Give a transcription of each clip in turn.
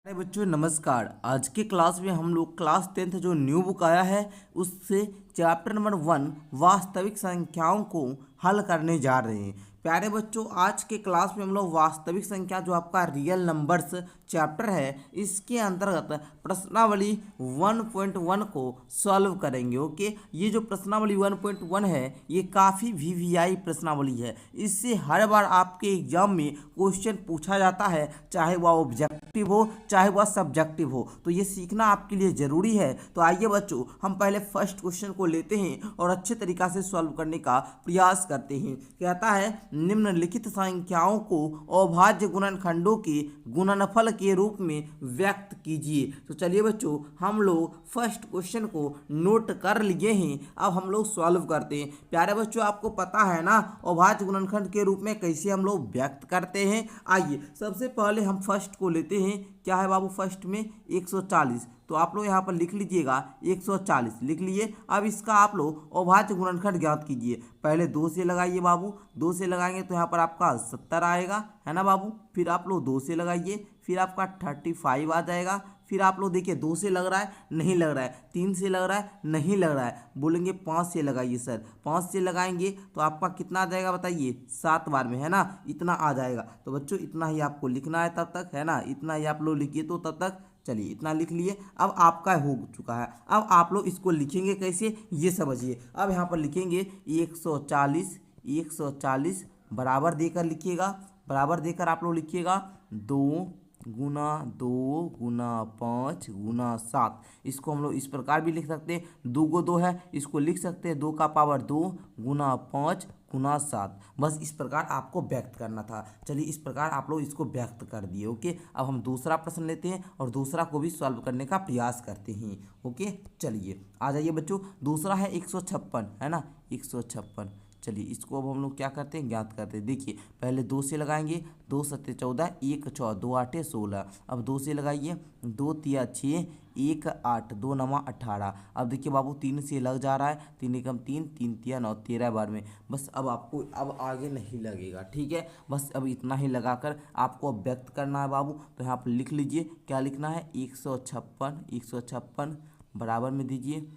अरे बच्चों नमस्कार। आज के क्लास में हम लोग क्लास 10th जो न्यू बुक आया है उससे चैप्टर नंबर 1 वास्तविक संख्याओं को हल करने जा रहे हैं। प्यारे बच्चों आज के क्लास में हम लोग वास्तविक संख्या जो आपका रियल नंबर्स चैप्टर है इसके अंतर्गत प्रश्नावली 1.1 को सॉल्व करेंगे। ओके, ये जो प्रश्नावली 1.1 है ये काफ़ी वीवीआई प्रश्नावली है। इससे हर बार आपके एग्जाम में क्वेश्चन पूछा जाता है, चाहे वह ऑब्जेक्टिव हो चाहे वह सब्जेक्टिव हो, तो ये सीखना आपके लिए ज़रूरी है। तो आइए बच्चों हम पहले फर्स्ट क्वेश्चन को लेते हैं और अच्छे तरीक़ा से सॉल्व करने का प्रयास करते हैं। कहता है निम्नलिखित संख्याओं को अभाज्य गुणनखंडों के गुणनफल के रूप में व्यक्त कीजिए। तो चलिए बच्चों हम लोग फर्स्ट क्वेश्चन को नोट कर लिए हैं, अब हम लोग सॉल्व करते हैं। प्यारे बच्चों आपको पता है ना अभाज्य गुणनखंड के रूप में कैसे हम लोग व्यक्त करते हैं। आइए सबसे पहले हम फर्स्ट को लेते हैं। क्या है बाबू फर्स्ट में 140, तो आप लोग यहाँ पर लिख लीजिएगा 140 लिख लिए। अब इसका आप लोग अभाज्य गुणनखंड ज्ञात कीजिए। पहले 2 से लगाइए बाबू, 2 से लगाएंगे तो यहाँ पर आपका 70 आएगा, है ना बाबू। फिर आप लोग 2 से लगाइए, फिर आपका 35 आ जाएगा। फिर आप लोग देखिए 2 से लग रहा है, नहीं लग रहा है। 3 से लग रहा है, नहीं लग रहा है। बोलेंगे 5 से लगाइए सर, 5 से लगाएंगे तो आपका कितना आ जाएगा बताइए, 7 बार में, है ना, इतना आ जाएगा। तो बच्चों इतना ही आपको लिखना है तब तक, है ना, इतना ही आप लोग लिखिए। तो तब तक चलिए इतना लिख लिए। अब आपका हो चुका है। अब आप लोग इसको लिखेंगे कैसे ये समझिए। अब यहाँ पर लिखेंगे 140 बराबर देकर लिखिएगा, बराबर देकर आप लोग लिखिएगा 2 × 5 × 7। इसको हम लोग इस प्रकार भी लिख सकते हैं, 2 को 2 है, इसको लिख सकते हैं 2 का पावर 2 × 5 × 7। बस इस प्रकार आपको व्यक्त करना था। चलिए इस प्रकार आप लोग इसको व्यक्त कर दिए। ओके, अब हम दूसरा प्रश्न लेते हैं और दूसरा को भी सॉल्व करने का प्रयास करते हैं। ओके चलिए आ जाइए बच्चों। दूसरा है 156, है ना, 156। चलिए इसको अब हम लोग क्या करते हैं, ज्ञात करते हैं। देखिए पहले 2 से लगाएंगे, 2 7 14, 1 6 2 8 16। अब 2 से लगाइए, 2 3 6, 1 8, 2 9 18। अब देखिए बाबू 3 से लग जा रहा है, 3 एकम 3, 3 3 9 13 बार में। बस अब आपको अब आगे नहीं लगेगा, ठीक है। बस अब इतना ही लगाकर आपको अब व्यक्त करना है बाबू। तो यहाँ पर लिख लीजिए क्या लिखना है, 156 बराबर में दीजिए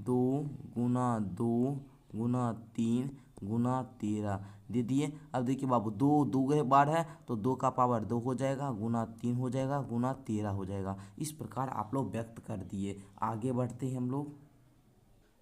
2 × 2 × 3 × 13 दे दिए। अब देखिए बाबू 2 बार है तो 2 का पावर 2 हो जाएगा, गुना 3 हो जाएगा, गुना 13 हो जाएगा। इस प्रकार आप लोग व्यक्त कर दिए। आगे बढ़ते हैं हम लोग।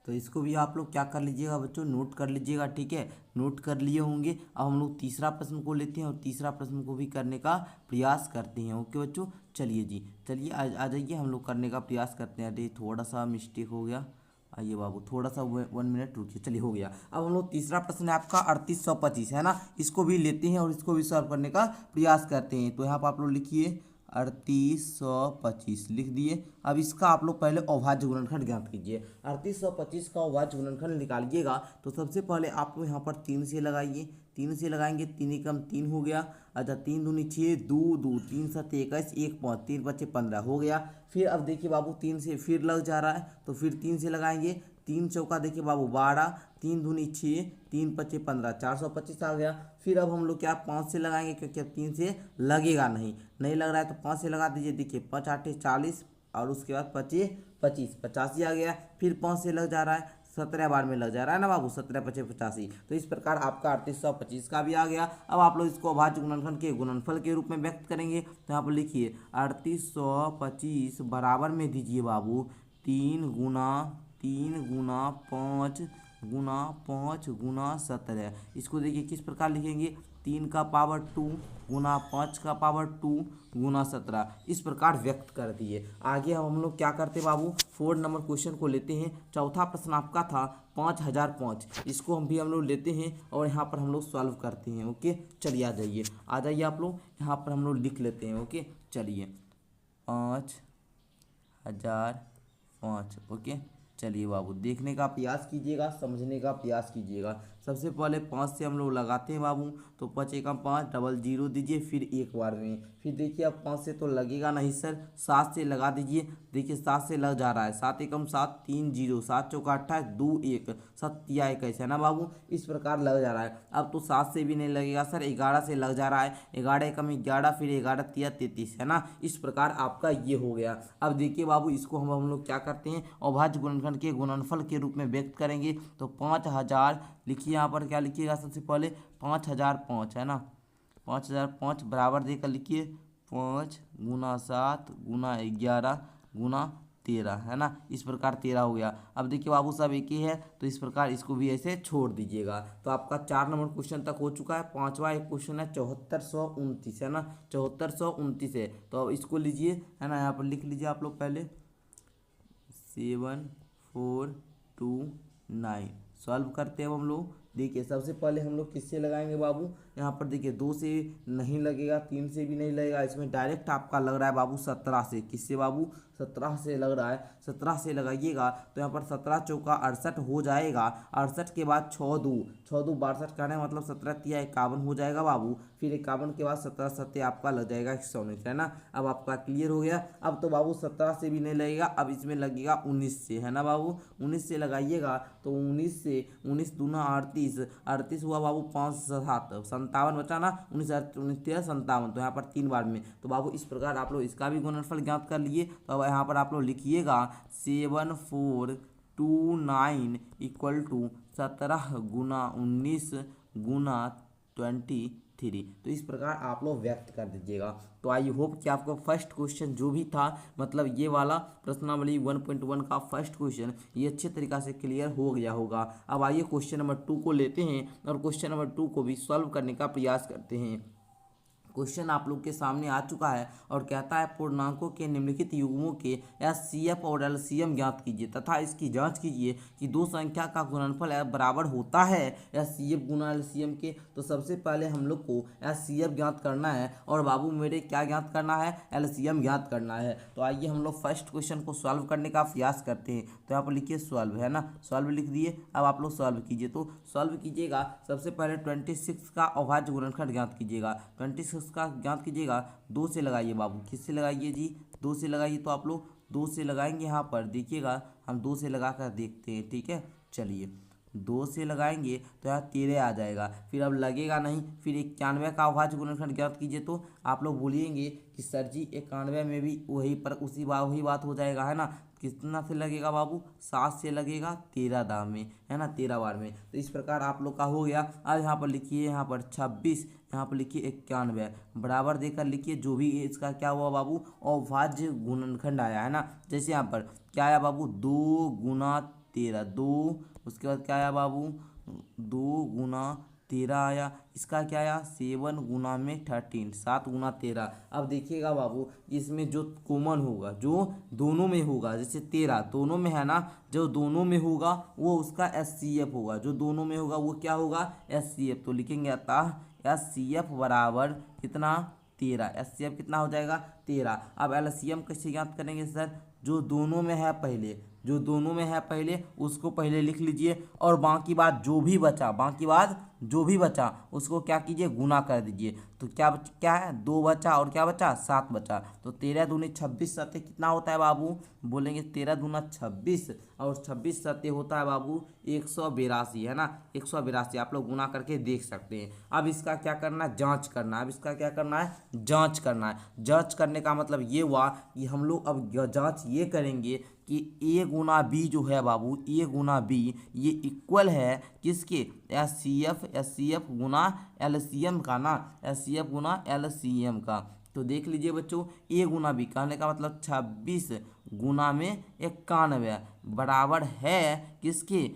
तो इसको भी आप लोग क्या कर लीजिएगा बच्चों, नोट कर लीजिएगा, ठीक है। नोट कर लिए होंगे। अब हम लोग तीसरा प्रश्न को लेते हैं और तीसरा प्रश्न को भी करने का प्रयास करते हैं। ओके बच्चों चलिए जी, चलिए आ जाइए हम लोग करने का प्रयास करते हैं। अरे थोड़ा सा मिस्टेक हो गया, आइए बाबू थोड़ा सा 1 मिनट रुकिए। चलिए हो गया। अब हम लोग तीसरा प्रश्न है आपका 3825, है ना, इसको भी लेते हैं और इसको भी सॉल्व करने का प्रयास करते हैं। तो यहाँ पर आप लोग लिखिए 3825 लिख दिए। अब इसका आप लोग पहले अभाज्य गुणनखंड ज्ञात कीजिए। 3825 का अभाज्य गुणनखंड निकालिएगा तो सबसे पहले आप लोग यहाँ पर 3 से लगाइए, 3 से लगाएंगे, 3 एकम 3 हो गया। अच्छा 3 दूनी 6, 2 2 3 7 21, 1 5 3 बचे 15 हो गया। फिर अब देखिए बाबू 3 से फिर लग जा रहा है तो फिर 3 से लगाएंगे, 3 चौका देखिए बाबू 12, 3 दूनी 6, 3 पचे 15, 425 आ गया। फिर अब हम लोग क्या 5 से लगाएंगे क्योंकि अब 3 से लगेगा नहीं लग रहा है तो 5 से लगा दीजिए। देखिए 5 8 40 और उसके बाद 25 25 85 आ गया। फिर 5 से लग जा रहा है, 17 बार में लग जा रहा है ना बाबू, 17 5 85। तो इस प्रकार आपका 3825 का भी आ गया। अब आप लोग इसको अभाज्य गुणनखंड के गुणनफल के रूप में व्यक्त करेंगे। तो यहाँ पर लिखिए 3825 बराबर में दीजिए बाबू 3 × 5 × 17। इसको देखिए किस प्रकार लिखेंगे, 3 का पावर 2 गुना 5 का पावर 2 गुना 17। इस प्रकार व्यक्त कर दिए। आगे हम लोग क्या करते बाबू, 4 नंबर क्वेश्चन को लेते हैं। चौथा प्रश्न आपका था 5005, इसको हम लोग लेते हैं और यहाँ पर हम लोग सॉल्व करते हैं। ओके चलिए आ जाइए आप लोग, यहाँ पर हम लोग लिख लेते हैं। ओके चलिए 5005। ओके चलिए बाबू देखने का प्रयास कीजिएगा, समझने का प्रयास कीजिएगा। सबसे पहले 5 से हम लोग लगाते हैं बाबू, तो 5 एकम 5, डबल जीरो दीजिए, फिर एक बार में, फिर देखिए अब 5 से तो लगेगा नहीं सर, 7 से लगा दीजिए, देखिए 7 से लग जा रहा है, 7 एकम 7, 3 जीरो, 7 चौका 28, 2 1, 7 21 है ना बाबू, इस प्रकार लग जा रहा है। अब तो 7 से भी नहीं लगेगा सर, 11 से लग जा रहा है, 11 एकम 11, फिर 11 तिया 33 है ना, इस प्रकार आपका ये हो गया। अब देखिए बाबू इसको हम लोग क्या करते हैं, अभाज्य गुणनखंड के गुणनफल के रूप में व्यक्त करेंगे। तो 5000 लिखिए, यहाँ पर क्या लिखिएगा सबसे पहले 5005 है ना, 5005 बराबर देकर लिखिए 5 गुना 7 गुना 11 गुना 13 है ना, इस प्रकार 13 हो गया। अब देखिए बाबू सब एक ही है, तो इस प्रकार इसको भी ऐसे छोड़ दीजिएगा। तो आपका 4 नंबर क्वेश्चन तक हो चुका है। पांचवा एक क्वेश्चन है 7429 है ना, 7429 है, तो अब इसको लीजिए है ना, यहाँ पर लिख लीजिए आप लोग पहले 7429 सॉल्व करते हैं अब हम लोग। देखिए सबसे पहले हम लोग किससे लगाएंगे बाबू, यहाँ पर देखिए 2 से नहीं लगेगा, 3 से भी नहीं लगेगा, इसमें डायरेक्ट आपका लग रहा है बाबू 17 से। किससे बाबू, 17 से लग रहा है, 17 से लगाइएगा तो यहाँ पर 17 चौका 68 हो जाएगा, 68 के बाद 6 दो 62 करने मतलब 17 तिया 51 हो जाएगा बाबू, फिर 51 के बाद 17 सत्ते आपका लग जाएगा 119 है ना। अब आपका क्लियर हो गया। अब तो बाबू 17 से भी नहीं लगेगा, अब इसमें लगेगा 19 से है ना बाबू, 19 से लगाइएगा तो 19 से 19 दूना 38, 38 हुआ बाबू 5 7 57 बचा ना, 19 19 13 57, तो यहाँ पर 3 बार में। तो बाबू इस प्रकार आप लोग इसका भी गुणनफल ज्ञात कर लिए। तो अब यहाँ पर आप लोग लिखिएगा 7429 इक्वल टू 17 गुना 19 गुना 23। तो इस प्रकार आप लोग व्यक्त कर दीजिएगा। तो आई होप कि आपको फर्स्ट क्वेश्चन जो भी था, मतलब ये वाला प्रश्नावली 1.1 का फर्स्ट क्वेश्चन ये अच्छे तरीक़ा से क्लियर हो गया होगा। अब आइए क्वेश्चन नंबर 2 को लेते हैं और क्वेश्चन नंबर 2 को भी सॉल्व करने का प्रयास करते हैं। क्वेश्चन आप लोग के सामने आ चुका है और कहता है पूर्णांकों के निम्नलिखित युग्मों के एचसीएफ और एलसीएम ज्ञात कीजिए तथा इसकी जांच कीजिए कि दो संख्या का गुणनफल बराबर होता है एचसीएफ गुना एलसीएम के। तो सबसे पहले हम लोग को एचसीएफ ज्ञात करना है और बाबू मेरे क्या ज्ञात करना है, एलसीएम ज्ञात करना है। तो आइए हम लोग फर्स्ट क्वेश्चन को सॉल्व करने का प्रयास करते हैं। तो यहाँ पर लिखिए सॉल्व है ना, सॉल्व लिख दिए। अब आप लोग सॉल्व कीजिए। तो सॉल्व कीजिएगा, सबसे पहले 26 का अभाज्य गुणनखंड ज्ञात कीजिएगा। 26 का ज्ञात कीजिएगा, 2 से लगाइए बाबू, किससे लगाइए जी, 2 से लगाइए। तो आप लोग 2 से लगाएंगे, यहाँ पर देखिएगा हम 2 से लगा कर देखते हैं, ठीक है। चलिए 2 से लगाएंगे तो यहाँ 13 आ जाएगा, फिर अब लगेगा नहीं, फिर 91 का अभाज्य गुणनखंड ज्ञात कीजिए। तो आप लोग बोलिएंगे कि सर जी 91 में भी वही बात हो जाएगा है ना। कितना से लगेगा बाबू, 7 से लगेगा 13 दाम में है ना, 13 बार में। तो इस प्रकार आप लोग का हो गया। अब यहाँ पर लिखिए, यहाँ पर 26, यहाँ पर लिखिए 91 बराबर देकर लिखिए जो भी इसका क्या हुआ बाबू, अभाज्य गुणनखंड आया है ना। जैसे यहाँ पर क्या आया बाबू, 2 गुना 13, 2, उसके बाद क्या आया बाबू, 2 गुना 13 आया। इसका क्या आया, 7 गुना में 13, 7 गुना 13। अब देखिएगा बाबू इसमें जो कॉमन होगा, जो दोनों में होगा, जैसे 13 दोनों में है ना, जो दोनों में होगा वो उसका एचसीएफ होगा, जो दोनों में होगा वो क्या होगा, एचसीएफ। तो लिखेंगे अतः एचसीएफ बराबर कितना, 13। एचसीएफ कितना हो जाएगा, 13। अब एलसीएम कैसे ज्ञात करेंगे सर, जो दोनों में है पहले, जो दोनों में है पहले उसको पहले लिख लीजिए और बाकी बात जो भी बचा उसको क्या कीजिए, गुना कर दीजिए। तो क्या है, 2 बचा और क्या बचा, 7 बचा। तो 13 दूनी 26 सत्ते कितना होता है बाबू, बोलेंगे 13 दूना 26 और 26 सत्ते होता है बाबू 182 है ना, 182 आप लोग गुना करके देख सकते हैं। अब इसका क्या करना है, जांच करना है। अब इसका क्या करना है, जांच करना है। जांच करने का मतलब ये हुआ कि हम लोग अब जांच ये करेंगे कि ए गुना बी जो है बाबू, ए गुना बी ये इक्वल है किसके, एचसीएफ गुना एलसीएम का ना, एचसीएफ गुना एलसीएम का। तो देख लीजिए बच्चों, ए गुना बी कहने का मतलब 26 गुना में 91 बराबर है किसके,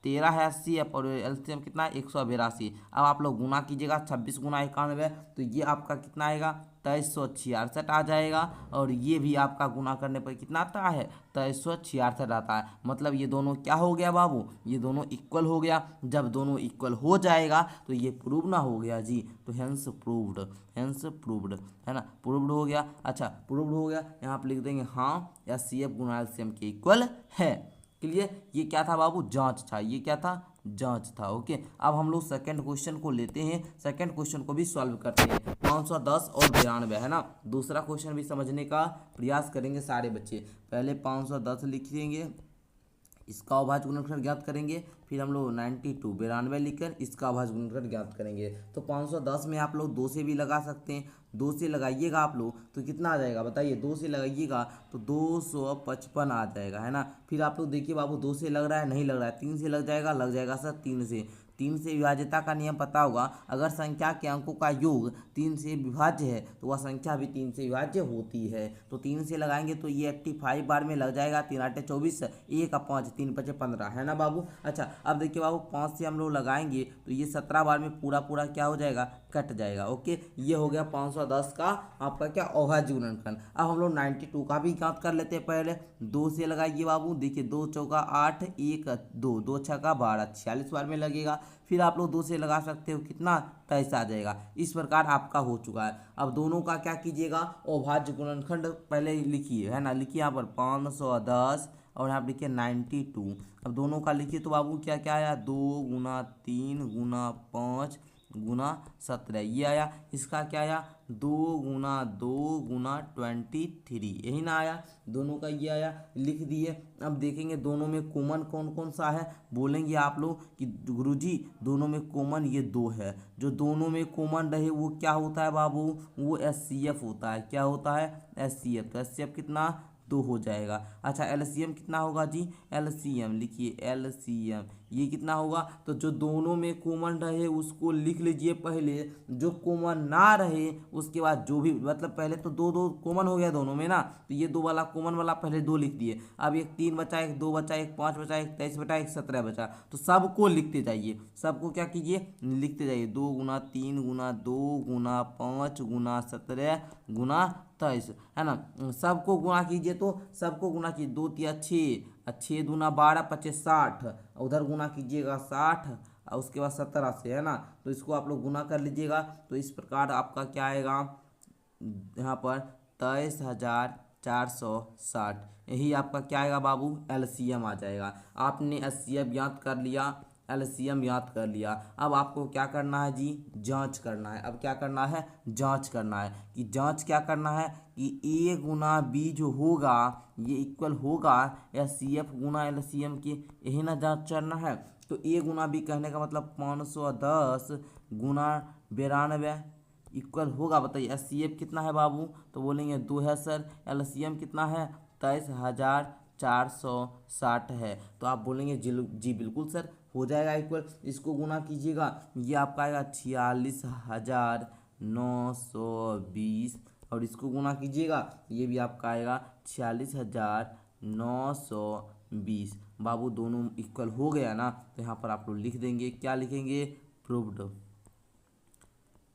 13 है एचसीएफ और एलसीएम कितना है, 182। अब आप लोग गुना कीजिएगा, 26 गुना 91 तो ये आपका कितना आएगा, 2366 आ जाएगा। और ये भी आपका गुना करने पर कितना आता है, 2366 आता है। मतलब ये दोनों क्या हो गया बाबू, ये दोनों इक्वल हो गया। जब दोनों इक्वल हो जाएगा तो ये प्रूव ना हो गया जी, तो हेंस प्रूव्ड है ना, प्रूव्ड हो गया। अच्छा प्रूव्ड हो गया, यहाँ पर लिख देंगे हाँ एचसीएफ गुना एलसीएम के इक्वल है। क्लियर। ये क्या था बाबू, जांच था, ये क्या था, जांच था। ओके, अब हम लोग सेकंड क्वेश्चन को लेते हैं, सेकंड क्वेश्चन को भी सॉल्व करते हैं। 510 और 92 है ना, दूसरा क्वेश्चन भी समझने का प्रयास करेंगे सारे बच्चे। पहले 510 लिखेंगे, इसका अभाज्य गुणनखंड ज्ञात करेंगे, फिर हम लोग 92 92 लिखकर इसका अभाज्य गुणनखंड ज्ञात करेंगे। तो 510 में आप लोग 2 से भी लगा सकते हैं, 2 से लगाइएगा आप लोग तो कितना आ जाएगा बताइए, 2 से लगाइएगा तो 255 आ जाएगा, है ना। फिर आप लोग देखिए बाबू, 2 से लग रहा है, नहीं लग रहा है, 3 से लग जाएगा सर, 3 से। 3 से विभाज्यता का नियम पता होगा, अगर संख्या के अंकों का योग 3 से विभाज्य है तो वह संख्या भी 3 से विभाज्य होती है। तो 3 से लगाएंगे तो ये 85 बार में लग जाएगा, 3 8 24, 1 का 5, 3 5 15, है ना बाबू। अच्छा, अब देखिए बाबू, 5 से हम लोग लगाएंगे तो ये 17 बार में पूरा पूरा क्या हो जाएगा, कट जाएगा। ओके, ये हो गया 510 का आपका क्या, अभाज्य गुणनखंड। अब हम लोग 92 का भी ज्ञात कर लेते हैं। पहले 2 से लगाइए बाबू, देखिए 2 चौका 8, 1 2, 2 छक्का 12, 46 बार में लगेगा। फिर आप लोग 2 से लगा सकते हो, कितना, 23 आ जाएगा। इस प्रकार आपका हो चुका है। अब दोनों का क्या कीजिएगा, अभाज्य गुणनखंड पहले लिखिए, है ना, लिखिए यहाँ पर 510 और यहाँ पर लिखिए 92। अब दोनों का लिखिए तो बाबू क्या क्या आया, 2 गुना 3 गुना 5 गुना 17, ये आया। इसका क्या आया, 2 गुना 2 गुना 23, यही ना आया, दोनों का ये आया, लिख दिए। अब देखेंगे दोनों में कॉमन कौन कौन सा है, बोलेंगे आप लोग कि गुरुजी दोनों में कॉमन ये 2 है। जो दोनों में कॉमन रहे वो क्या होता है बाबू, वो एचसीएफ होता है। क्या होता है, एचसीएफ। तो एचसीएफ कितना, 2 हो जाएगा। अच्छा, एलसीएम कितना होगा जी, एलसीएम लिखिए, एलसीएम ये कितना होगा, तो जो दोनों में कॉमन रहे उसको लिख लीजिए पहले, जो कॉमन ना रहे उसके बाद जो भी, मतलब पहले तो 2 2 कॉमन हो गया दोनों में ना, तो ये 2 वाला कॉमन वाला पहले 2 लिख दिए। अब एक 3 बचा, एक 2 बचा, एक 5 बचा, एक 23 बचा, एक 17 बचा, तो सबको लिखते जाइए, सबको क्या कीजिए, लिखते जाइए। 2 गुना 3 गुना 2 गुना 5 गुना 17 गुना 23, है ना। सबको गुणा कीजिए, तो सबको गुणा कीजिए, 2 तिया 6, 6 दूना 12 25 60, उधर गुणा कीजिएगा 60 और उसके बाद 17 से, है ना। तो इसको आप लोग गुना कर लीजिएगा, तो इस प्रकार आपका क्या आएगा यहाँ पर, 23,460, यही आपका क्या आएगा बाबू, एलसीएम आ जाएगा। आपने एचसीएफ ज्ञात कर लिया, एलसीएम याद कर लिया। अब आपको क्या करना है जी, जांच करना है। अब क्या करना है, जांच करना है। कि जांच क्या करना है कि ए गुना बी जो होगा ये इक्वल होगा एचसीएफ गुना एलसीएम के, यही ना जांच करना है। तो ए गुना बी कहने का मतलब 510 गुना 92 इक्वल होगा, बताइए एचसीएफ कितना है बाबू, तो बोलेंगे 2 है सर। एलसीएम कितना है, 23,460 है। तो आप बोलेंगे जी बिल्कुल सर, हो जाएगा इक्वल। इसको गुना कीजिएगा, ये आपका आएगा 46,920, और इसको गुना कीजिएगा, ये भी आपका आएगा 46,920। बाबू दोनों इक्वल हो गया ना, तो यहाँ पर आप लोग लिख देंगे, क्या लिखेंगे, प्रूव्ड।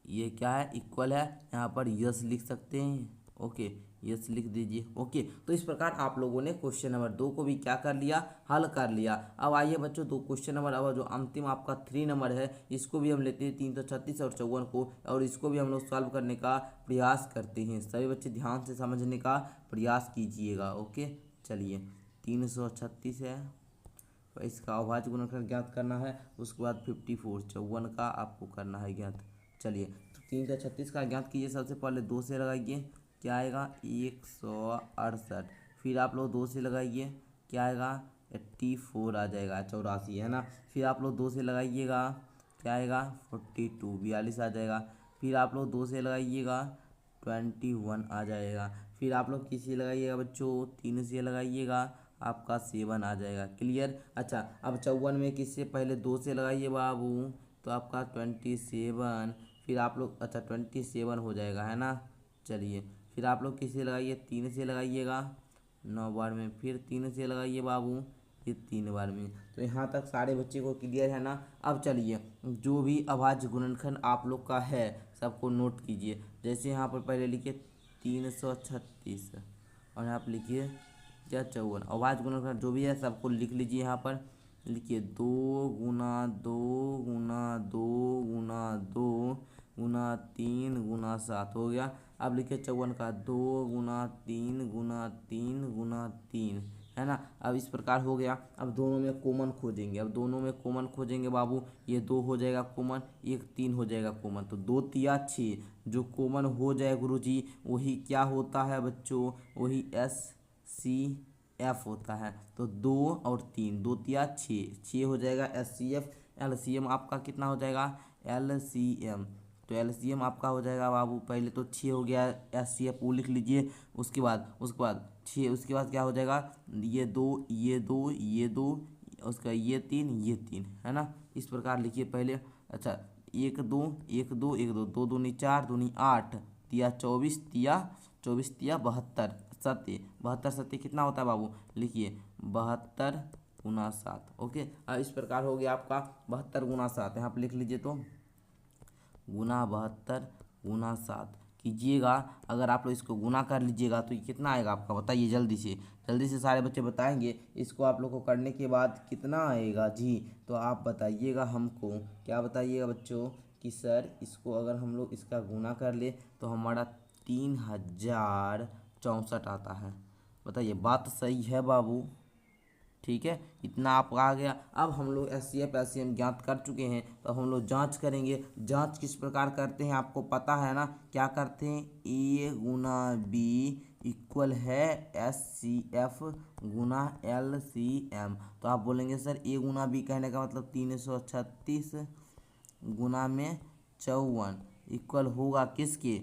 ये क्या है, इक्वल है, यहाँ पर यस लिख सकते हैं। ओके, यस लिख दीजिए। ओके, तो इस प्रकार आप लोगों ने क्वेश्चन नंबर 2 को भी क्या कर लिया, हल कर लिया। अब आइए बच्चों, दो क्वेश्चन नंबर, अब जो अंतिम आपका 3 नंबर है इसको भी हम लेते हैं, 336 और 54 को, और इसको भी हम लोग सॉल्व करने का प्रयास करते हैं। सभी बच्चे ध्यान से समझने का प्रयास कीजिएगा। ओके, चलिए 336 है, तो इसका अभाज्य गुणनखंड ज्ञात करना है। उसके बाद 54 54 का आपको करना है ज्ञात। चलिए, तो 336 का ज्ञात कीजिए। सबसे पहले 2 से लगाइए, क्या आएगा, 168। फिर आप लोग 2 से लगाइए, क्या आएगा, 84 आ जाएगा, 84, है ना। फिर आप लोग 2 से लगाइएगा, क्या आएगा, 42 42 आ जाएगा। फिर आप लोग 2 से लगाइएगा, 21 आ जाएगा। फिर आप लोग किसी लगाइएगा बच्चों, 3 से लगाइएगा, आपका 7 आ जाएगा। क्लियर। अच्छा, अब 54 में किससे, पहले 2 से लगाइए बाबू, तो आपका 27। फिर आप लोग, अच्छा 27 हो जाएगा, है ना। चलिए, फिर आप लोग किससे लगाइए, 3 से लगाइएगा 9 बार में। फिर 3 से लगाइए बाबू, ये 3 बार में। तो यहाँ तक सारे बच्चे को क्लियर है ना। अब चलिए, जो भी अभाज्य गुणनखंड आप लोग का है सबको नोट कीजिए। जैसे यहाँ पर पहले लिखिए 336 और यहाँ पर लिखिए क्या, 54। अभाज्य गुणनखंड जो भी है सबको लिख लीजिए। यहाँ पर लिखिए 2 गुना 2 गुना 2 गुना 2 गुना 3 गुना 7 हो गया। अब लिखिए 54 का 2 गुना 3 गुना 3 गुना 3, है ना। अब इस प्रकार हो गया। अब दोनों में कॉमन खोजेंगे, अब दोनों में कॉमन खोजेंगे बाबू। ये 2 हो जाएगा कॉमन, एक 3 हो जाएगा कॉमन, तो 2 तिया 6 जो कॉमन हो जाए गुरुजी वही क्या होता है बच्चों, वही SCF होता है। तो 2 और 3, 2 तिया 6, 6 हो जाएगा SCF। LCM आपका कितना हो जाएगा LCM, तो LCM आपका हो जाएगा बाबू, पहले तो 6 हो गया SCF वो लिख लीजिए। उसके बाद 6, उसके बाद क्या हो जाएगा, ये 2 ये 2 ये 2, उसका ये 3 ये 3, है ना। इस प्रकार लिखिए पहले। अच्छा 1 2 1 2 1 2, 2 दूनी 4 दूनी 8, तिया 24 तिया 72 सत्य 72 सत्य कितना होता है बाबू, लिखिए 72 गुना 7। ओके, इस प्रकार हो गया आपका 72 गुना 7, यहाँ पर लिख लीजिए। तो गुना 72 गुना 7 कीजिएगा। अगर आप लोग इसको गुना कर लीजिएगा तो ये कितना आएगा आपका, बताइए जल्दी से सारे बच्चे बताएंगे। इसको आप लोग को करने के बाद कितना आएगा जी, तो आप बताइएगा हमको। क्या बताइएगा बच्चों कि सर इसको अगर हम लोग इसका गुना कर ले तो हमारा 3064 आता है। बताइए बात सही है बाबू, ठीक है। इतना आप आ गया। अब हम लोग SCF LCM ज्ञात कर चुके हैं, तो हम लोग जांच करेंगे। जांच किस प्रकार करते हैं आपको पता है ना, क्या करते हैं, A गुना B इक्वल है SCF गुना LCM। तो आप बोलेंगे सर A गुना B कहने का मतलब 336 गुना में 54 इक्वल होगा किसके,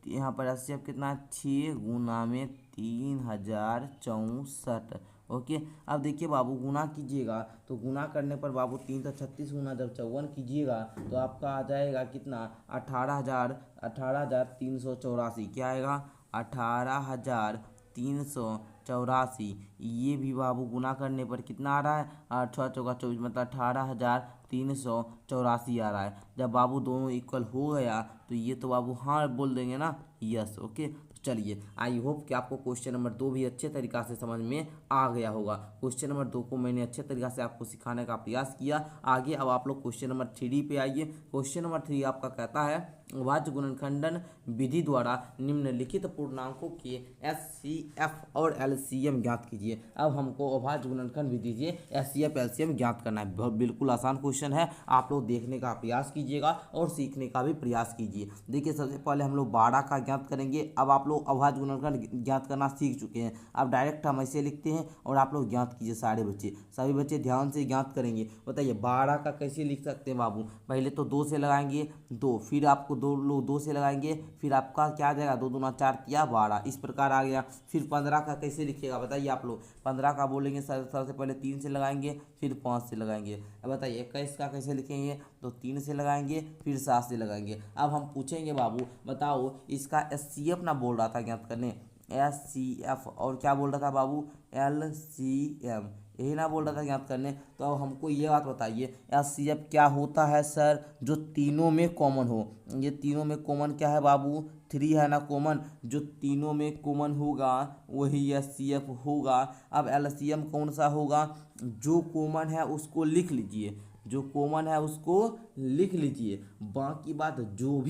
यहाँ पर SCF कितना 6 गुना में 3064। ओके, अब देखिए बाबू गुना कीजिएगा तो गुना करने पर बाबू 336 गुना जब 54 कीजिएगा तो आपका आ जाएगा कितना 18,384। क्या आएगा 18,384। ये भी बाबू गुना करने पर कितना आ रहा है 8 6 चौका 24 मतलब 18,384 आ रहा है। जब बाबू दोनों इक्वल हो गया तो ये तो बाबू हाँ बोल देंगे ना, यस। ओके, चलिए आई होप कि आपको क्वेश्चन नंबर 2 भी अच्छे तरीक़ा से समझ में आ गया होगा। क्वेश्चन नंबर 2 को मैंने अच्छे तरीक़ा से आपको सिखाने का प्रयास किया। आगे अब आप लोग क्वेश्चन नंबर 3 पे आइए। क्वेश्चन नंबर 3 आपका कहता है अभाज्य गुणनखंडन विधि द्वारा निम्नलिखित पूर्णांकों के SCF और LCM ज्ञात कीजिए। अब हमको अभाज्य गुणनखंड विधि से SCF LCM ज्ञात करना है। बहुत बिल्कुल आसान क्वेश्चन है, आप लोग देखने का प्रयास कीजिएगा और सीखने का भी प्रयास कीजिए। देखिए सबसे पहले हम लोग 12 का ज्ञात करेंगे। अब आप लोग अभाज्य गुणनखंड ज्ञात करना सीख चुके हैं, अब डायरेक्ट हम ऐसे लिखते हैं और आप लोग ज्ञात कीजिए। सभी बच्चे ध्यान से ज्ञात करेंगे। बताइए 12 का कैसे लिख सकते हैं बाबू, पहले तो 2 से लगाएंगे 2, फिर आपको 2 लोग 2 से लगाएंगे, फिर आपका क्या आ जाएगा 2 दूना 4 तिया 12, इस प्रकार आ गया। फिर 15 का कैसे लिखिएगा बताइए आप लोग, 15 का बोलेंगे सबसे पहले 3 से लगाएंगे फिर 5 से लगाएंगे। अब बताइए 21 का कैसे लिखेंगे, तो 3 से लगाएंगे फिर 7 से लगाएंगे। अब हम पूछेंगे बाबू बताओ इसका SCF ना बोल रहा था ज्ञात करने, SCF और क्या बोल रहा था बाबू LCM, यही ना बोल रहा था ज्ञात करने। तो अब हमको ये बात बताइए SCF क्या होता है सर, जो तीनों में कॉमन हो। ये तीनों में कॉमन क्या है बाबू 3 है ना कॉमन, जो तीनों में कॉमन होगा वही SCF होगा। अब LCM कौन सा होगा, जो कॉमन है उसको लिख लीजिए, जो कॉमन है उसको लिख लीजिए, बाकी बात जो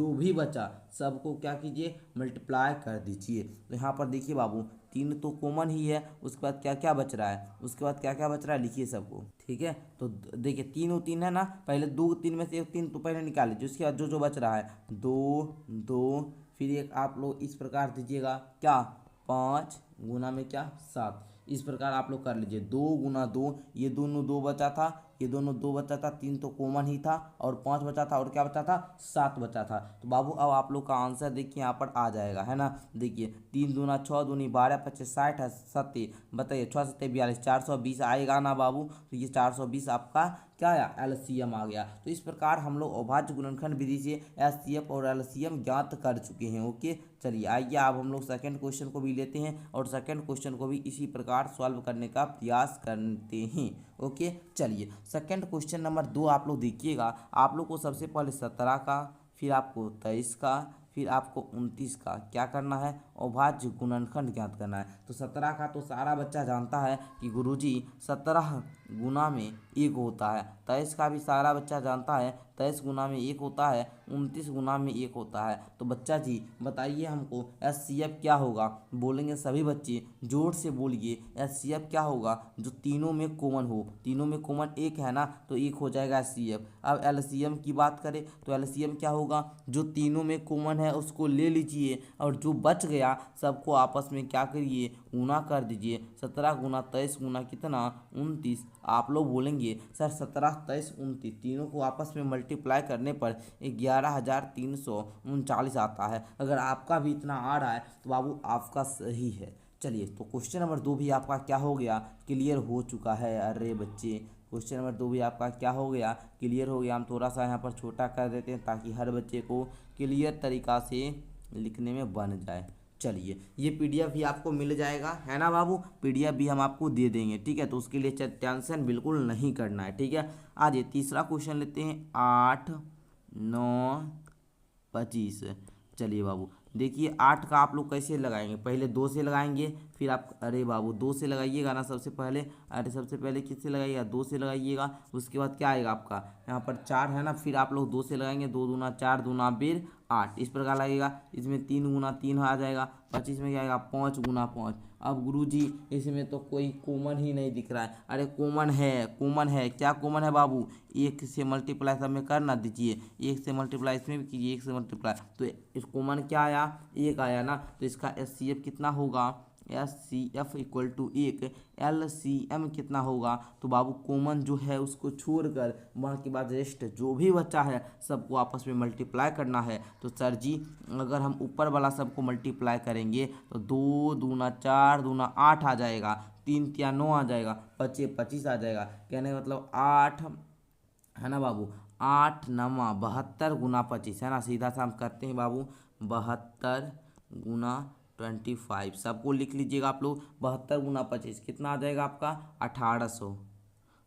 भी बचा सबको क्या कीजिए मल्टीप्लाई कर दीजिए। तो यहाँ पर देखिए बाबू 3 तो कॉमन ही है, उसके बाद क्या क्या बच रहा है, लिखिए सबको, ठीक है। तो देखिए 3 और 3 है ना, पहले 2 3 में से एक 3 तो पहले निकाल लीजिए, उसके बाद जो बच रहा है 2 2, फिर एक आप लोग इस प्रकार दीजिएगा क्या 5 गुना में क्या 7, इस प्रकार आप लोग कर लीजिए 2 गुना 2, ये दोनों 2 बचा था, ये दोनों 2 बचा था, 3 तो कॉमन ही था और 5 बचा था और क्या बचा था 7 बचा था। तो बाबू अब आप लोग का आंसर देखिए यहाँ पर आ जाएगा, है ना। देखिए 3 दूना 6 दूनी 12 25 60 है 70, बताइए 6 7 42 420 आएगा ना बाबू। तो ये 420 आपका क्या आया LCM आ गया। तो इस प्रकार हम लोग अभाज्य गुणनखंड विधि से SCF और LCM ज्ञात कर चुके हैं। ओके, चलिए आइए अब हम लोग सेकंड क्वेश्चन को भी लेते हैं और सेकंड क्वेश्चन को भी इसी प्रकार सॉल्व करने का प्रयास करते हैं। ओके, चलिए सेकंड क्वेश्चन नंबर 2 आप लोग देखिएगा। आप लोग को सबसे पहले 17 का, फिर आपको 23 का, फिर आपको 29 का क्या करना है अभाज्य गुणनखंड ज्ञात करना है। तो 17 का तो सारा बच्चा जानता है कि गुरुजी 17 गुना में 1 होता है। 23 का भी सारा बच्चा जानता है 23 गुना में 1 होता है, 29 गुना में 1 होता है। तो बच्चा जी बताइए हमको HCF क्या होगा। बोलेंगे सभी बच्चे जोर से बोलिए HCF क्या होगा जो तीनों में कॉमन हो। तीनों में कॉमन 1 है ना, तो 1 हो जाएगा HCF। अब LCM की बात करें तो LCM क्या होगा, जो तीनों में कॉमन है उसको ले लीजिए और जो बच गया सबको आपस में क्या करिए, गुना कर दीजिए। 17 गुना 23 गुना कितना 29। आप लोग बोलेंगे सर 17 23 29 तीनों को आपस में मल्टीप्लाई करने पर 11,339 आता है। अगर आपका भी इतना आ रहा है तो बाबू आपका सही है। चलिए तो क्वेश्चन नंबर 2 भी आपका क्या हो गया, क्लियर हो चुका है। अरे बच्चे क्वेश्चन नंबर 2 भी आपका क्या हो गया, क्लियर हो गया। हम थोड़ा सा यहाँ पर छोटा कर देते हैं ताकि हर बच्चे को क्लियर तरीका से लिखने में बन जाए। चलिए ये PDF भी आपको मिल जाएगा, है ना बाबू, PDF भी हम आपको दे देंगे, ठीक है। तो उसके लिए टेंशन बिल्कुल नहीं करना है, ठीक है। आज ये तीसरा क्वेश्चन लेते हैं 8 9 25। चलिए बाबू देखिए 8 का आप लोग कैसे लगाएंगे, पहले 2 से लगाएंगे, फिर आप अरे बाबू 2 से लगाइएगा ना सबसे पहले। अरे सबसे पहले किससे लगाइएगा, 2 से लगाइएगा। उसके बाद क्या आएगा आपका यहाँ पर 4 है ना, फिर आप लोग 2 से लगाएंगे, 2 दूना 4 दूना फिर 8, इस प्रकार लगेगा। इसमें 3 गुना 3 आ जाएगा, 25 में क्या आएगा 5 गुना 5। अब गुरुजी इसमें तो कोई कॉमन ही नहीं दिख रहा है। अरे कॉमन है, कॉमन है, क्या कॉमन है बाबू, 1 से मल्टीप्लाई सब में करना दीजिए, 1 से मल्टीप्लाई इसमें भी कीजिए, 1 से मल्टीप्लाई, तो इस कॉमन क्या आया 1 आया ना। तो इसका HCF कितना होगा, HCF इक्वल टू 1। LCM कितना होगा, तो बाबू कॉमन जो है उसको छोड़कर वहाँ के बाद रेस्ट जो भी बचा है सबको आपस में मल्टीप्लाई करना है। तो सर जी अगर हम ऊपर वाला सबको मल्टीप्लाई करेंगे तो 2 दूना 4 दूना 8 आ जाएगा, 3 तिया 9 आ जाएगा, 25 आ जाएगा। कहने का मतलब 8 है ना बाबू, 8 9 72 गुना 25 है ना। सीधा सा हम करते हैं बाबू 72 गुना 25, सबको लिख लीजिएगा आप लोग। 72 गुना 25 कितना आ जाएगा आपका 1800,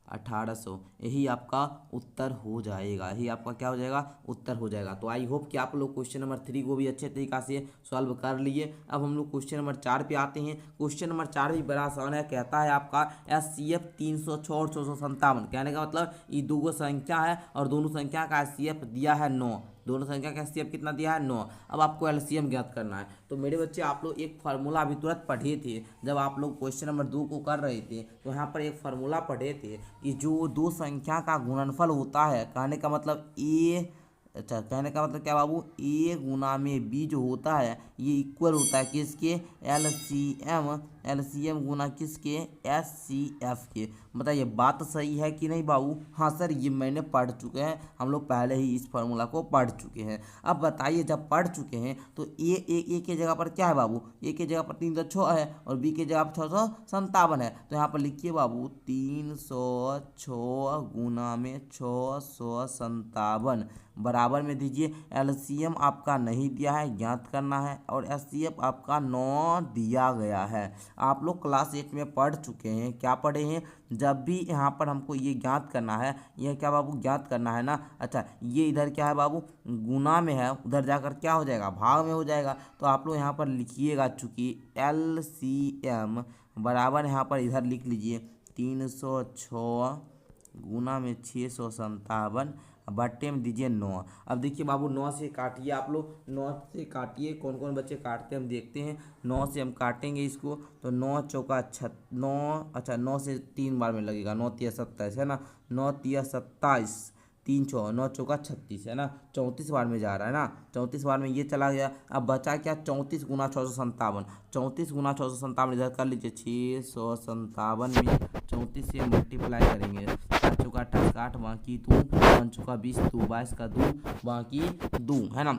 1800 यही आपका उत्तर हो जाएगा, यही आपका क्या हो जाएगा उत्तर हो जाएगा। तो आई होप कि आप लोग क्वेश्चन नंबर 3 को भी अच्छे तरीक़ा से सॉल्व कर लिए। अब हम लोग क्वेश्चन नंबर 4 पे आते हैं। क्वेश्चन नंबर 4 भी बड़ा आसान है, कहता है आपका HCF 306 और 657। कहने का मतलब ये दो संख्या है और दोनों संख्या का HCF दिया है 9, दोनों संख्या का HCF कितना दिया है 9। अब आपको LCM ज्ञात करना है। तो मेरे बच्चे आप लोग एक फार्मूला अभी तुरंत पढ़े थे जब आप लोग क्वेश्चन नंबर 2 को कर रहे थे, तो यहाँ पर एक फार्मूला पढ़े थे कि जो दो संख्या का गुणनफल होता है, कहने का मतलब कहने का मतलब क्या बाबू, A गुना में B जो होता है ये इक्वल होता है किसके, LCM गुना किसके, HCF के। बताइए बात सही है कि नहीं बाबू। हाँ सर ये मैंने पढ़ चुके हैं, हम लोग पहले ही इस फार्मूला को पढ़ चुके हैं। अब बताइए जब पढ़ चुके हैं तो ए के जगह पर क्या है बाबू, ए के जगह पर 306 है और B के जगह पर 657 है। तो यहाँ पर लिखिए बाबू 306 गुना में 657 बराबर में दीजिए। LCM आपका नहीं दिया है, ज्ञात करना है, और HCF आपका 9 दिया गया है। आप लोग क्लास 8 में पढ़ चुके हैं, क्या पढ़े हैं, जब भी यहाँ पर हमको ये ज्ञात करना है, यह क्या बाबू ज्ञात करना है ना। अच्छा ये इधर क्या है बाबू गुना में है, उधर जाकर क्या हो जाएगा भाग में हो जाएगा। तो आप लोग यहाँ पर लिखिएगा, चूँकि LCM बराबर यहाँ पर इधर लिख लीजिए 306 गुना में 657 बट्टे में दीजिए 9। अब देखिए बाबू 9 से काटिए, आप लोग 9 से काटिए, कौन कौन बच्चे काटते हैं हम देखते हैं। 9 से हम काटेंगे इसको तो 9 चौका 9, अच्छा 9 से 3 बार में लगेगा, 9 तिया 27 है ना, 9 तिया 27, 3 9 9 चौका 36 है ना, 34 बार में जा रहा है ना, 34 बार में ये चला गया। अब बचा क्या 34 गुना 657, 34 गुना 657 इधर कर लीजिए, 657 में 34 से मल्टीप्लाई करेंगे, 4 चौका 68 बाकी 2, 1 चौका 20 2 22 का 2 बाकी 2 है ना,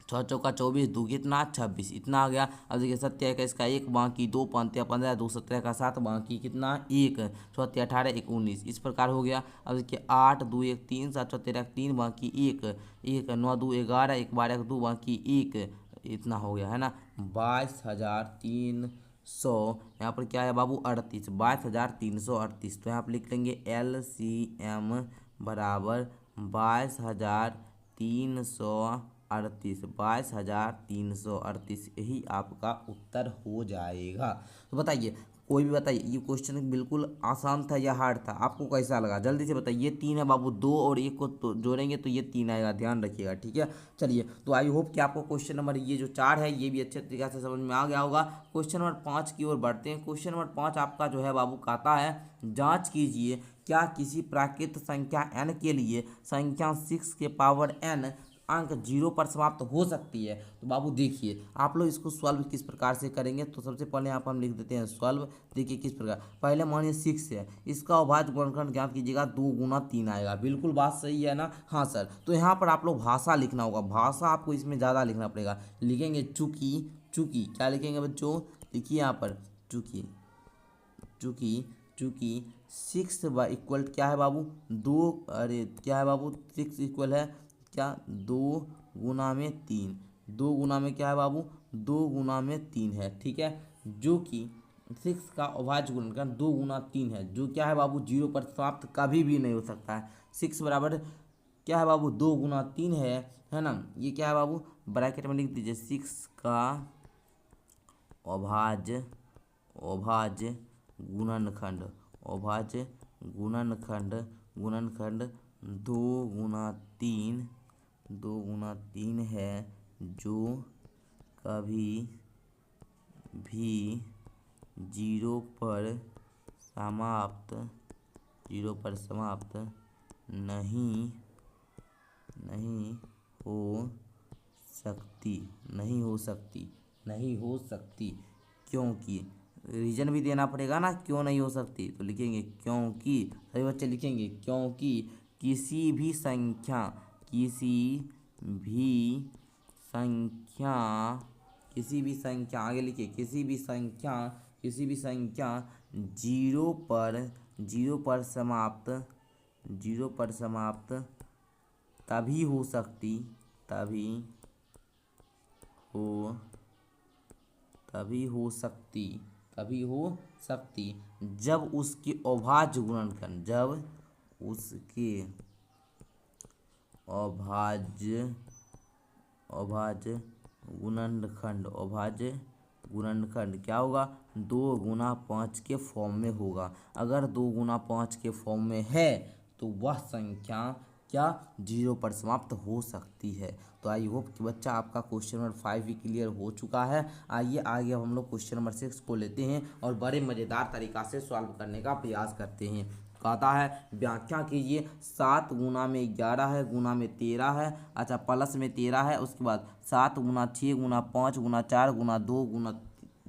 6 चौका 24 2 कितना 26 इतना आ गया। अब देखिए 7 का इसका 1 बाकी 2 5 15 2 17 का 7 बाकी कितना 1 6 18 1 19 इस प्रकार हो गया। अब देखिए 8 2 1 3 7 13 3 बाकी 1 1 9 2 11 1 12 2 बाकी 1 इतना हो गया है ना, 22,300। यहाँ पर क्या है बाबू 38, 22,338। तो यहाँ पर लिख लेंगे LCM बराबर 22,338, 22,338 यही आपका उत्तर हो जाएगा। तो बताइए कोई भी बताइए, ये क्वेश्चन बिल्कुल आसान था या हार्ड था, आपको कैसा लगा जल्दी से बताइए। ये 3 है बाबू, 2 और 1 को तो जोड़ेंगे तो ये 3 आएगा, ध्यान रखिएगा, ठीक है। चलिए, तो आई होप कि आपको क्वेश्चन नंबर ये जो 4 है ये भी अच्छे तरीके से समझ में आ गया होगा। क्वेश्चन नंबर 5 की ओर बढ़ते हैं। क्वेश्चन नंबर 5 आपका जो है बाबू कहता है, जाँच कीजिए क्या किसी प्राकृत संख्या n के लिए संख्या 6 के पावर n अंक 0 पर समाप्त हो सकती है। तो बाबू देखिए, आप लोग इसको सॉल्व किस प्रकार से करेंगे। तो सबसे पहले यहाँ पर हम लिख देते हैं सॉल्व। देखिए किस प्रकार, पहले मानिए 6 है, इसका अभाज्य गुणनखंड ज्ञात कीजिएगा, 2 गुना 3 आएगा। बिल्कुल बात सही है ना। हाँ सर, तो यहाँ पर आप लोग भाषा लिखना होगा, भाषा आपको इसमें ज़्यादा लिखना पड़ेगा। लिखेंगे चूँकि, चूँकि क्या लिखेंगे बच्चों, देखिए यहाँ पर चूँकि, चूँकि चूँकि 6 इक्वल क्या है बाबू, 2, अरे क्या है बाबू, 6 इक्वल है क्या, 2 गुना में 3, 2 गुना में क्या है बाबू, 2 गुना में 3 है, ठीक है। जो कि 6 का अभाज्य गुणनखंड 2 गुना 3 है, जो क्या है बाबू 0 पर समाप्त कभी भी नहीं हो सकता है। 6 बराबर क्या है बाबू, 2 गुना 3 है ना। ये क्या है बाबू, ब्रैकेट में लिख दीजिए 6 का अभाज्य, अभाज्य गुणनखंड, अभाज्य गुणनखंड, गुणनखंड 2 गुना 3, 2 गुना 3 है, जो कभी भी 0 पर समाप्त, 0 पर समाप्त नहीं नहीं हो सकती, नहीं हो सकती, नहीं हो सकती। क्योंकि रीजन भी देना पड़ेगा ना, क्यों नहीं हो सकती। तो लिखेंगे क्योंकि, सभी बच्चे लिखेंगे क्योंकि किसी भी संख्या, किसी भी संख्या, किसी भी संख्या, आगे लिखिए किसी भी संख्या, किसी भी संख्या 0 पर, 0 पर समाप्त, 0 पर समाप्त तभी हो सकती, तभी हो, तभी हो सकती, तभी हो सकती जब उसके अभाज्य गुणनखंड, जब उसके अभाज्य, अभाज्य गुणनखंड, अभाज्य गुणनखंड क्या होगा, 2 गुना 5 के फॉर्म में होगा। अगर 2 गुना 5 के फॉर्म में है तो वह संख्या क्या 0 पर समाप्त हो सकती है। तो आई होप कि बच्चा आपका क्वेश्चन नंबर 5 भी क्लियर हो चुका है। आइए आगे अब हम लोग क्वेश्चन नंबर 6 को लेते हैं और बड़े मज़ेदार तरीक़ा से सॉल्व करने का प्रयास करते हैं। कहता है व्याख्या कीजिए 7 गुना में 11 है, गुना में 13 है, अच्छा प्लस में 13 है, उसके बाद 7 गुना 6 गुना 5 गुना 4 गुना 2 गुना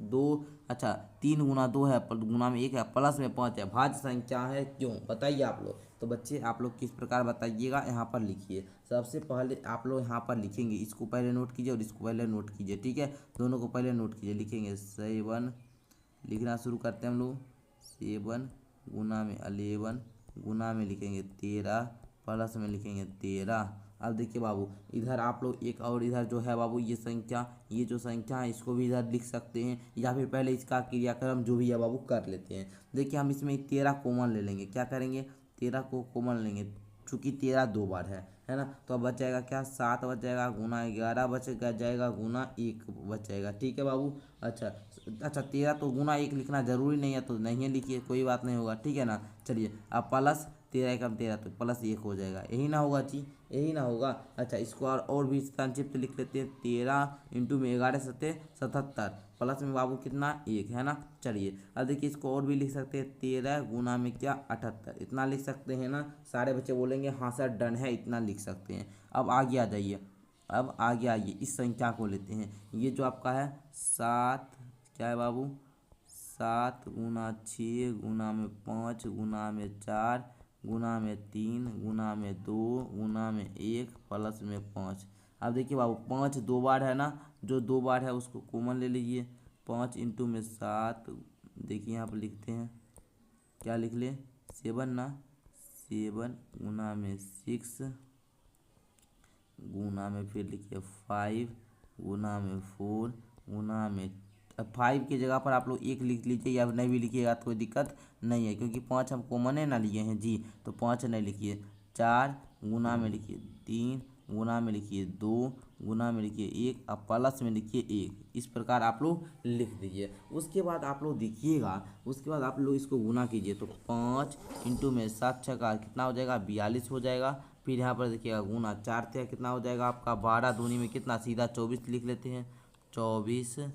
2, अच्छा 3 गुना 2 है, गुना में 1 है, प्लस में 5 है, भाज्य संख्या है, क्यों बताइए आप लोग। तो बच्चे आप लोग किस प्रकार बताइएगा, यहाँ पर लिखिए। सबसे पहले आप लोग यहाँ पर लिखेंगे, इसको पहले नोट कीजिए और इसको पहले नोट कीजिए, ठीक है। दोनों को पहले नोट कीजिए। लिखेंगे 7, लिखना शुरू करते हैं हम लोग, 7 गुना में 11, गुना में लिखेंगे 13, प्लस में लिखेंगे 13। अब देखिए बाबू, इधर आप लोग एक और इधर जो है बाबू ये संख्या, ये जो संख्या है इसको भी इधर लिख सकते हैं, या फिर पहले इसका क्रियाक्रम जो भी है बाबू कर लेते हैं। देखिए हम इसमें 13 कॉमन ले लेंगे, क्या करेंगे 13 को कॉमन लेंगे, चूँकि 13 2 बार है ना। तो अब बच जाएगा क्या, 7 बच जाएगा, गुना 11 बच जाएगा, गुना 1 बच जाएगा, ठीक है बाबू। अच्छा 13 तो गुना 1 लिखना जरूरी नहीं है, तो नहीं लिखिए, कोई बात नहीं होगा, ठीक है ना। चलिए अब प्लस 13 एकम 13 तो प्लस 1 हो जाएगा, यही ना होगा जी, यही ना होगा। अच्छा इसको और भी संक्षिप्त लिख लेते हैं, 13 इंटू में 11 सत्ते 77, प्लस में बाबू कितना 1 है ना। चलिए अब देखिए इसको और भी लिख सकते हैं, 13 गुना में क्या 78, इतना लिख सकते हैं ना। सारे बच्चे बोलेंगे हाँ सर डन है, इतना लिख सकते हैं। अब आगे आ जाइए, अब आगे आइए, इस संख्या को लेते हैं। ये जो आपका है 7, क्या है बाबू 7 गुना 6 गुना में 5 गुना में 4 गुना में 3 गुना में 2 गुना में 1 प्लस में 5। अब देखिए बाबू 5 2 बार है ना, जो 2 बार है उसको कॉमन ले लीजिए। 5 इंटू में 7, देखिए यहाँ पर लिखते हैं, क्या लिख ले 7 ना, 7 गुना में 6 गुना में फिर लिखिए 5 गुना में 4 गुना में 5 की जगह पर आप लोग 1 लिख लीजिए, या नहीं भी लिखिएगा तो कोई दिक्कत नहीं है, क्योंकि 5 हम कॉमन है ना लिए हैं जी, तो 5 नहीं लिखिए। 4 गुना में लिखिए 3 गुना में लिखिए 2 गुना में लिखिए 1, अब प्लस में लिखिए 1, इस प्रकार आप लोग लिख दीजिए। उसके बाद आप लोग देखिएगा, उसके बाद आप लोग इसको गुना कीजिए तो 5 इंटू में 7 छक्का कितना हो जाएगा 42 हो जाएगा। फिर यहाँ पर देखिएगा गुना 4 से कितना हो जाएगा आपका 12 दूनी में कितना सीधा 24 लिख लेते हैं 24।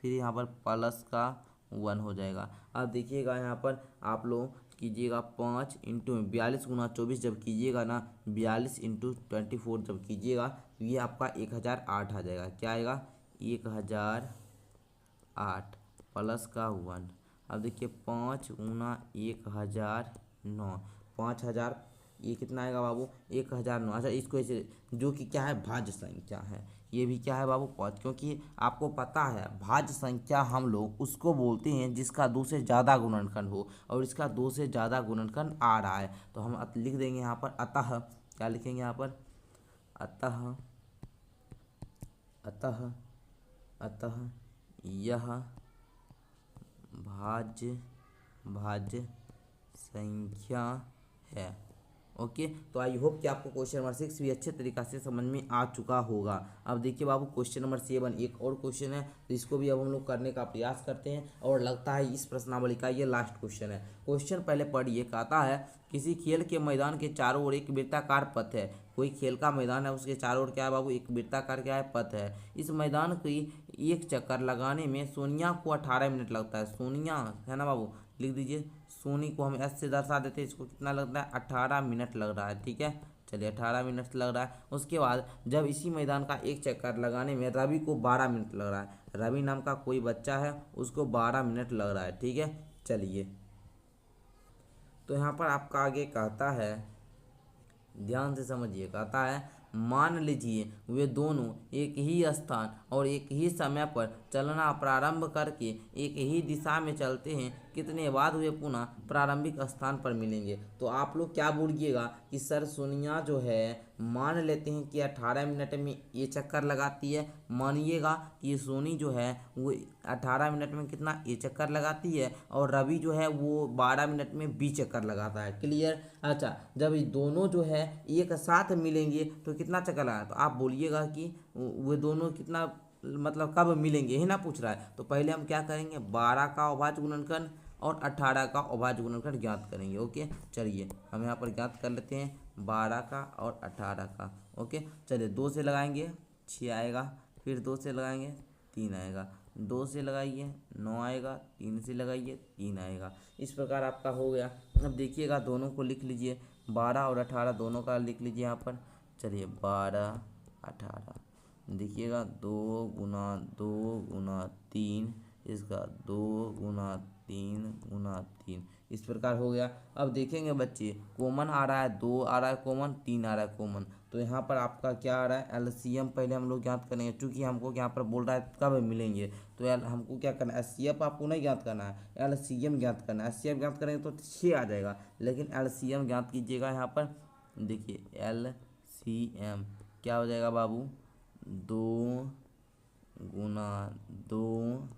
फिर यहाँ पर प्लस का 1 हो जाएगा। अब देखिएगा यहाँ पर आप लोग कीजिएगा 5 इंटू में 42 गुना 24 जब कीजिएगा ना 42 इंटू 24 जब कीजिएगा तो ये आपका 1008 आ जाएगा। क्या आएगा 1008 प्लस का 1। अब देखिए 5 गुना 1009 5000, ये कितना आएगा बाबू 1009। अच्छा इसको ऐसे जो कि क्या है भाज्य संख्या है, ये भी क्या है बाबू पद, क्योंकि आपको पता है भाज्य संख्या हम लोग उसको बोलते हैं जिसका 2 से ज़्यादा गुणनखंड हो, और इसका 2 से ज़्यादा गुणनखंड आ रहा है तो हम लिख देंगे यहाँ पर अतः। क्या लिखेंगे यहाँ पर अतः, अतः अतः यह भाज्य संख्या है। ओके, तो आई होप कि आपको क्वेश्चन नंबर 6 भी अच्छे तरीक़ा से समझ में आ चुका होगा। अब देखिए बाबू क्वेश्चन नंबर 7 एक और क्वेश्चन है, तो इसको भी अब हम लोग करने का प्रयास करते हैं और लगता है इस प्रश्नावली का ये लास्ट क्वेश्चन है। क्वेश्चन पहले पढ़िए। कहता है किसी खेल के मैदान के चारों ओर एक वृत्ताकार पथ है। कोई खेल का मैदान है, उसके चारों ओर क्या है बाबू एक वृत्ताकार क्या है पथ है। इस मैदान की एक चक्कर लगाने में सोनिया को 18 मिनट लगता है। सोनिया है ना बाबू, लिख दीजिए सोनी को हम एस से दर्शा देते हैं, इसको कितना लगता है 18 मिनट लग रहा है। ठीक है, चलिए 18 मिनट लग रहा है। उसके बाद जब इसी मैदान का एक चक्कर लगाने में रवि को 12 मिनट लग रहा है। रवि नाम का कोई बच्चा है, उसको 12 मिनट लग रहा है। ठीक है, चलिए तो यहाँ पर आपका आगे कहता है, ध्यान से समझिए। कहता है मान लीजिए वे दोनों एक ही स्थान और एक ही समय पर चलना प्रारंभ करके एक ही दिशा में चलते हैं, कितने बाद वे पुनः प्रारंभिक स्थान पर मिलेंगे। तो आप लोग क्या बोलिएगा कि सर सोनिया जो है मान लेते हैं कि 18 मिनट में ये चक्कर लगाती है। मानिएगा कि सोनी जो है वो 18 मिनट में कितना ये चक्कर लगाती है, और रवि जो है वो 12 मिनट में 20 चक्कर लगाता है। क्लियर। अच्छा, जब ये दोनों जो है एक साथ मिलेंगे तो कितना चक्कर लगा, तो आप बोलिएगा कि वे दोनों कितना मतलब कब मिलेंगे, यही ना पूछ रहा है। तो पहले हम क्या करेंगे 12 का अभाज्य गुणनखंड और 18 का अभाज्य गुणनखंड ज्ञात करेंगे। ओके, चलिए हम यहाँ पर ज्ञात कर लेते हैं 12 का और 18 का। ओके, चलिए 2 से लगाएंगे 6 आएगा, फिर 2 से लगाएंगे 3 आएगा, 2 से लगाइए 9 आएगा, 3 से लगाइए 3 आएगा। इस प्रकार आपका हो गया। अब देखिएगा दोनों को लिख लीजिए, 12 और 18 दोनों का लिख लीजिए यहाँ पर। चलिए 12 18 देखिएगा 2 गुना 2 गुना 3, इसका 2 गुना 3 गुना 3, इस प्रकार हो गया। अब देखेंगे बच्चे कॉमन आ रहा है 2 आ रहा है कॉमन, 3 आ रहा है कॉमन, तो यहाँ पर आपका क्या आ रहा है एलसीएम पहले हम लोग ज्ञात करेंगे, क्योंकि हमको यहाँ पर बोल रहा है कब मिलेंगे। तो हमको क्या करना है एचसीएफ आपको नहीं ज्ञात करना है, एलसीएम ज्ञात करना है। एचसीएफ ज्ञात करेंगे तो 6 आ जाएगा, लेकिन एलसीएम ज्ञात कीजिएगा। यहाँ पर देखिए एलसीएम क्या हो जाएगा बाबू 2 गुना 2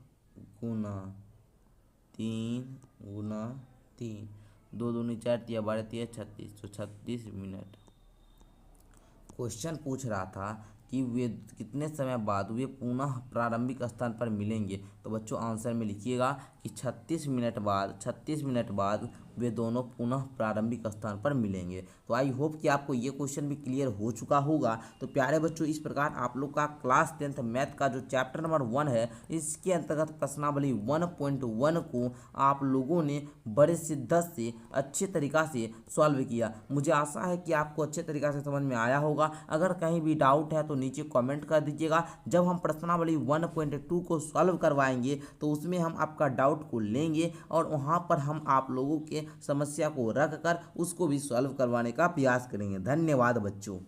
गुना 3 गुना 3, 2 दूनी 4 तिया 12 तिया 36, तो 36 मिनट। क्वेश्चन पूछ रहा था कि वे कितने समय बाद वे पुनः प्रारंभिक स्थान पर मिलेंगे। तो बच्चों आंसर में लिखिएगा कि 36 मिनट बाद वे दोनों पुनः प्रारंभिक स्थान पर मिलेंगे। तो आई होप कि आपको ये क्वेश्चन भी क्लियर हो चुका होगा। तो प्यारे बच्चों इस प्रकार आप लोग का क्लास 10th मैथ का जो चैप्टर नंबर 1 है, इसके अंतर्गत प्रश्नावली 1.1 को आप लोगों ने बड़े शिद्दत से अच्छे तरीक़ा से सॉल्व किया। मुझे आशा है कि आपको अच्छे तरीक़ा से समझ में आया होगा। अगर कहीं भी डाउट है तो नीचे कमेंट कर दीजिएगा। जब हम प्रश्नावली 1.2 को सॉल्व करवाएंगे तो उसमें हम आपका डाउट को लेंगे और वहाँ पर हम आप लोगों के समस्या को रख कर उसको भी सॉल्व करवाने का प्रयास करेंगे। धन्यवाद बच्चों।